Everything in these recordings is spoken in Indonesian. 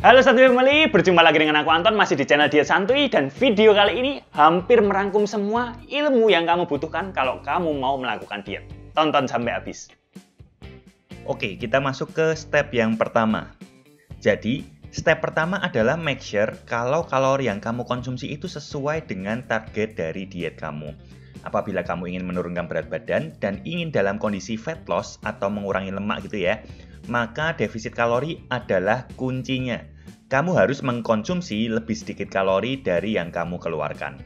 Halo Santuy Family, berjumpa lagi dengan aku Anton, masih di channel Diet Santuy. Dan video kali ini hampir merangkum semua ilmu yang kamu butuhkan kalau kamu mau melakukan diet. Tonton sampai habis. Oke, kita masuk ke step yang pertama. Jadi, step pertama adalah make sure kalau kalori yang kamu konsumsi itu sesuai dengan target dari diet kamu. Apabila kamu ingin menurunkan berat badan dan ingin dalam kondisi fat loss atau mengurangi lemak gitu ya, maka defisit kalori adalah kuncinya. Kamu harus mengkonsumsi lebih sedikit kalori dari yang kamu keluarkan.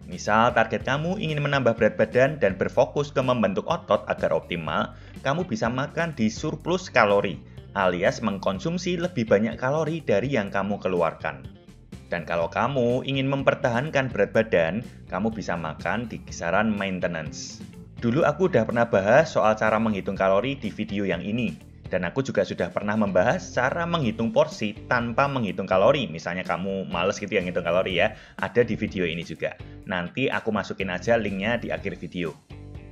Misal target kamu ingin menambah berat badan dan berfokus ke membentuk otot agar optimal, kamu bisa makan di surplus kalori, alias mengkonsumsi lebih banyak kalori dari yang kamu keluarkan. Dan kalau kamu ingin mempertahankan berat badan, kamu bisa makan di kisaran maintenance. Dulu aku udah pernah bahas soal cara menghitung kalori di video yang ini. Dan aku juga sudah pernah membahas cara menghitung porsi tanpa menghitung kalori. Misalnya kamu males gitu yang ngitung kalori ya, ada di video ini juga. Nanti aku masukin aja linknya di akhir video.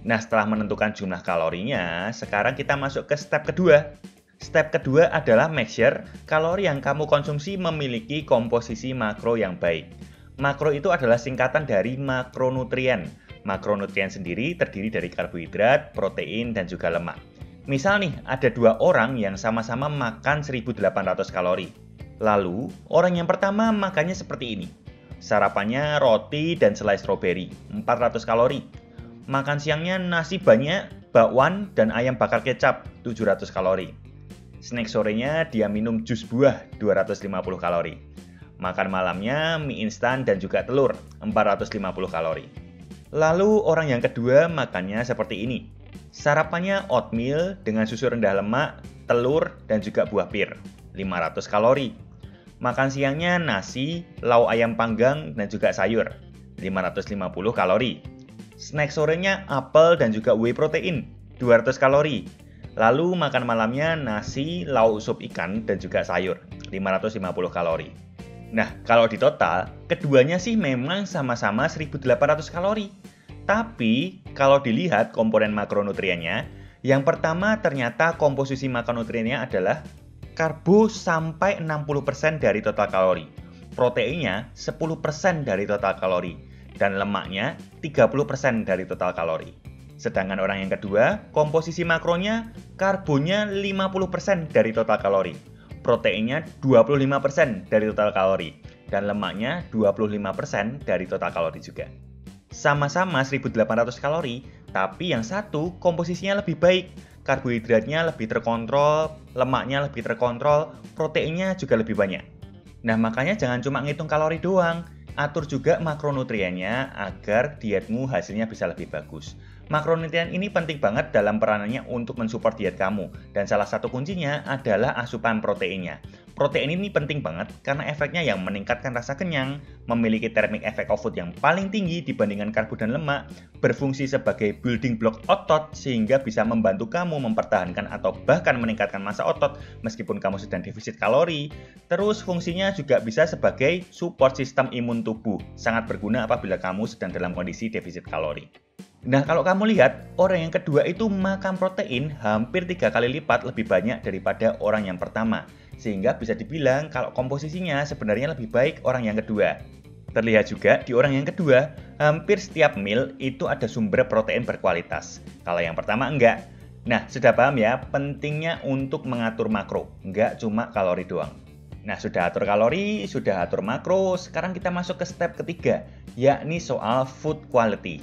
Nah, setelah menentukan jumlah kalorinya, sekarang kita masuk ke step kedua. Step kedua adalah make sure kalori yang kamu konsumsi memiliki komposisi makro yang baik. Makro itu adalah singkatan dari makronutrien. Makronutrien sendiri terdiri dari karbohidrat, protein, dan juga lemak. Misal nih, ada dua orang yang sama-sama makan 1.800 kalori. Lalu, orang yang pertama makannya seperti ini. Sarapannya roti dan selai stroberi, 400 kalori. Makan siangnya nasi banyak, bakwan, dan ayam bakar kecap, 700 kalori. Snack sorenya dia minum jus buah, 250 kalori. Makan malamnya mie instan dan juga telur, 450 kalori. Lalu, orang yang kedua makannya seperti ini. Sarapannya oatmeal dengan susu rendah lemak, telur, dan juga buah pir, 500 kalori. Makan siangnya nasi, lauk ayam panggang, dan juga sayur, 550 kalori. Snack sorenya apel dan juga whey protein, 200 kalori. Lalu makan malamnya nasi, lauk sup ikan, dan juga sayur, 550 kalori. Nah, kalau di total, keduanya sih memang sama-sama 1.800 kalori. Tapi, kalau dilihat komponen makronutriennya, yang pertama ternyata komposisi makronutriennya adalah karbo sampai 60% dari total kalori, proteinnya 10% dari total kalori, dan lemaknya 30% dari total kalori. Sedangkan orang yang kedua, komposisi makronya karbonya 50% dari total kalori, proteinnya 25% dari total kalori, dan lemaknya 25% dari total kalori juga. Sama-sama 1.800 kalori, tapi yang satu komposisinya lebih baik. Karbohidratnya lebih terkontrol, lemaknya lebih terkontrol, proteinnya juga lebih banyak. Nah, makanya jangan cuma ngitung kalori doang, atur juga makronutriennya agar dietmu hasilnya bisa lebih bagus. Makronutrien ini penting banget dalam peranannya untuk mensupport diet kamu, dan salah satu kuncinya adalah asupan proteinnya. Protein ini penting banget karena efeknya yang meningkatkan rasa kenyang, memiliki thermic effect of food yang paling tinggi dibandingkan karbo dan lemak, berfungsi sebagai building block otot sehingga bisa membantu kamu mempertahankan atau bahkan meningkatkan massa otot meskipun kamu sedang defisit kalori. Terus fungsinya juga bisa sebagai support sistem imun tubuh, sangat berguna apabila kamu sedang dalam kondisi defisit kalori. Nah, kalau kamu lihat, orang yang kedua itu makan protein hampir 3 kali lipat lebih banyak daripada orang yang pertama. Sehingga bisa dibilang kalau komposisinya sebenarnya lebih baik orang yang kedua. Terlihat juga di orang yang kedua, hampir setiap meal itu ada sumber protein berkualitas. Kalau yang pertama enggak. Nah, sudah paham ya pentingnya untuk mengatur makro, enggak cuma kalori doang. Nah, sudah atur kalori, sudah atur makro, sekarang kita masuk ke step ketiga, yakni soal food quality.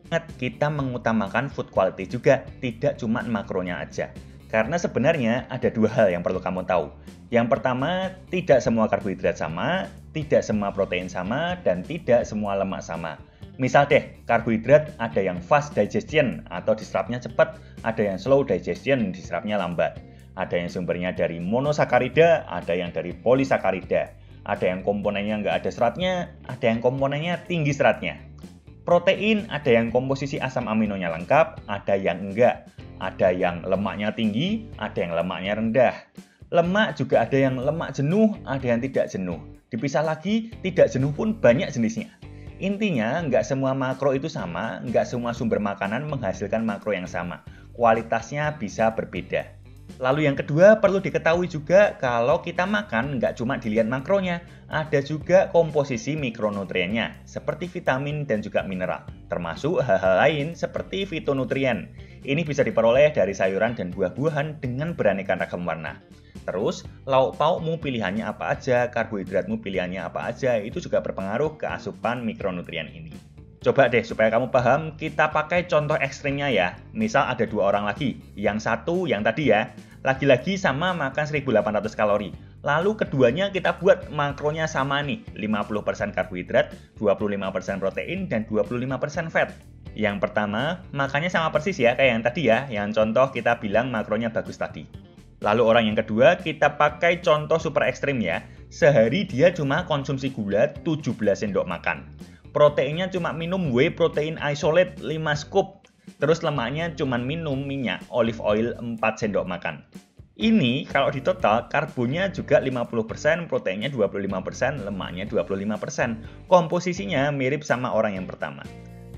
Ingat, kita mengutamakan food quality juga, tidak cuma makronya aja. Karena sebenarnya ada dua hal yang perlu kamu tahu. Yang pertama, tidak semua karbohidrat sama, tidak semua protein sama, dan tidak semua lemak sama. Misal deh, karbohidrat ada yang fast digestion atau diserapnya cepat, ada yang slow digestion, diserapnya lambat. Ada yang sumbernya dari monosakarida, ada yang dari polisakarida. Ada yang komponennya nggak ada seratnya, ada yang komponennya tinggi seratnya. Protein ada yang komposisi asam aminonya lengkap, ada yang enggak. Ada yang lemaknya tinggi, ada yang lemaknya rendah. Lemak juga ada yang lemak jenuh, ada yang tidak jenuh. Dipisah lagi, tidak jenuh pun banyak jenisnya. Intinya, nggak semua makro itu sama, nggak semua sumber makanan menghasilkan makro yang sama. Kualitasnya bisa berbeda. Lalu yang kedua, perlu diketahui juga kalau kita makan nggak cuma dilihat makronya, ada juga komposisi mikronutriennya, seperti vitamin dan juga mineral, termasuk hal-hal lain seperti fitonutrien. Ini bisa diperoleh dari sayuran dan buah-buahan dengan beraneka ragam warna. Terus, lauk paukmu pilihannya apa aja, karbohidratmu pilihannya apa aja, itu juga berpengaruh ke asupan mikronutrien ini. Coba deh supaya kamu paham, kita pakai contoh ekstrimnya ya. Misal ada dua orang lagi, yang satu yang tadi ya, lagi-lagi sama makan 1800 kalori. Lalu keduanya kita buat makronya sama nih, 50% karbohidrat, 25% protein, dan 25% fat. Yang pertama, makannya sama persis ya kayak yang tadi ya, yang contoh kita bilang makronya bagus tadi. Lalu orang yang kedua, kita pakai contoh super ekstrim ya. Sehari dia cuma konsumsi gula 17 sendok makan. Proteinnya cuma minum whey protein isolate 5 scoop. Terus lemaknya cuma minum minyak olive oil 4 sendok makan. Ini kalau di total, karbonnya juga 50%, proteinnya 25%, lemaknya 25%. Komposisinya mirip sama orang yang pertama.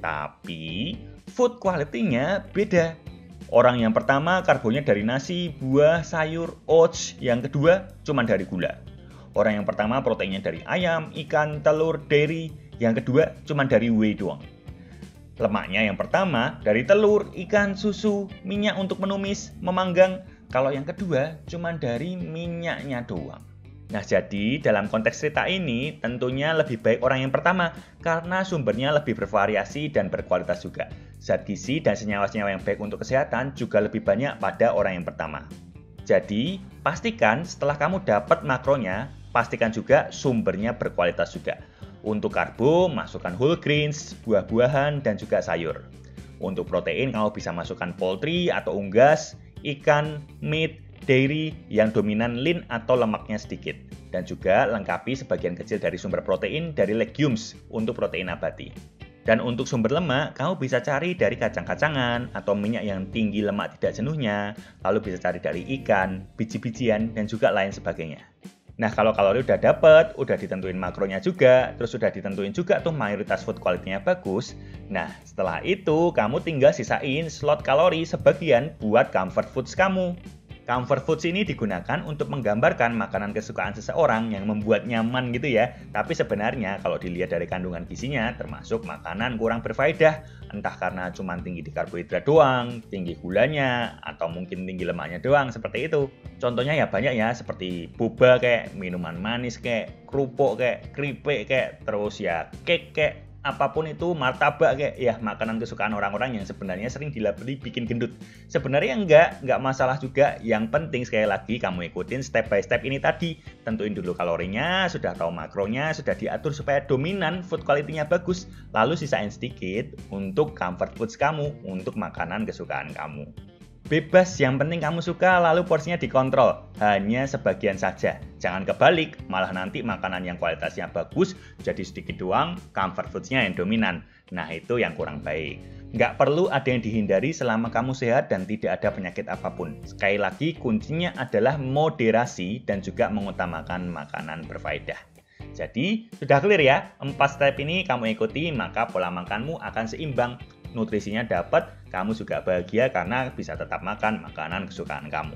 Tapi, food quality-nya beda. Orang yang pertama karbonnya dari nasi, buah, sayur, oats. Yang kedua cuma dari gula. Orang yang pertama proteinnya dari ayam, ikan, telur, dairy. Yang kedua cuma dari whey doang. Lemaknya yang pertama dari telur, ikan, susu, minyak untuk menumis, memanggang. Kalau yang kedua cuma dari minyaknya doang. Nah, jadi dalam konteks cerita ini tentunya lebih baik orang yang pertama karena sumbernya lebih bervariasi dan berkualitas juga. Zat gizi dan senyawa-senyawa yang baik untuk kesehatan juga lebih banyak pada orang yang pertama. Jadi, pastikan setelah kamu dapat makronya, pastikan juga sumbernya berkualitas juga. Untuk karbo, masukkan whole grains, buah-buahan, dan juga sayur. Untuk protein, kamu bisa masukkan poultry atau unggas, ikan, meat, dairy yang dominan lean atau lemaknya sedikit. Dan juga lengkapi sebagian kecil dari sumber protein dari legumes untuk protein nabati. Dan untuk sumber lemak, kamu bisa cari dari kacang-kacangan atau minyak yang tinggi lemak tidak jenuhnya, lalu bisa cari dari ikan, biji-bijian, dan juga lain sebagainya. Nah, kalau kalori udah dapet, udah ditentuin makronya juga, terus udah ditentuin juga tuh mayoritas food quality-nya bagus. Nah, setelah itu kamu tinggal sisain slot kalori sebagian buat comfort foods kamu. Comfort foods ini digunakan untuk menggambarkan makanan kesukaan seseorang yang membuat nyaman gitu ya. Tapi sebenarnya kalau dilihat dari kandungan gizinya termasuk makanan kurang berfaedah. Entah karena cuma tinggi di karbohidrat doang, tinggi gulanya, atau mungkin tinggi lemaknya doang seperti itu. Contohnya ya banyak ya seperti boba kayak, minuman manis kayak, kerupuk kayak, keripik kayak, terus ya cake kayak, apapun itu, martabak kayak ya makanan kesukaan orang-orang yang sebenarnya sering dilabeli bikin gendut. Sebenarnya enggak masalah juga. Yang penting sekali lagi kamu ikutin step by step ini tadi. Tentuin dulu kalorinya, sudah tahu makronya, sudah diatur supaya dominan food quality-nya bagus. Lalu sisain sedikit untuk comfort foods kamu, untuk makanan kesukaan kamu. Bebas, yang penting kamu suka, lalu porsinya dikontrol. Hanya sebagian saja. Jangan kebalik, malah nanti makanan yang kualitasnya bagus, jadi sedikit doang, comfort foods-nya yang dominan. Nah, itu yang kurang baik. Nggak perlu ada yang dihindari selama kamu sehat dan tidak ada penyakit apapun. Sekali lagi, kuncinya adalah moderasi dan juga mengutamakan makanan berfaedah. Jadi, sudah clear ya? 4 step ini kamu ikuti, maka pola makanmu akan seimbang. Nutrisinya dapat, kamu juga bahagia karena bisa tetap makan makanan kesukaan kamu.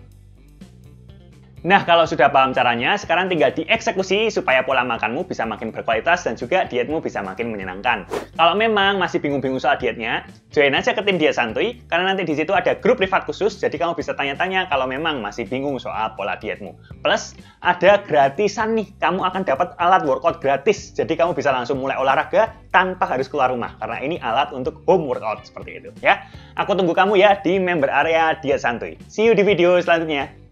Nah, kalau sudah paham caranya, sekarang tinggal dieksekusi supaya pola makanmu bisa makin berkualitas dan juga dietmu bisa makin menyenangkan. Kalau memang masih bingung-bingung soal dietnya, join aja ke tim Diet Santuy, karena nanti di situ ada grup privat khusus, jadi kamu bisa tanya-tanya kalau memang masih bingung soal pola dietmu. Plus, ada gratisan nih, kamu akan dapat alat workout gratis, jadi kamu bisa langsung mulai olahraga tanpa harus keluar rumah, karena ini alat untuk home workout seperti itu ya. Aku tunggu kamu ya di member area Diet Santuy. See you di video selanjutnya.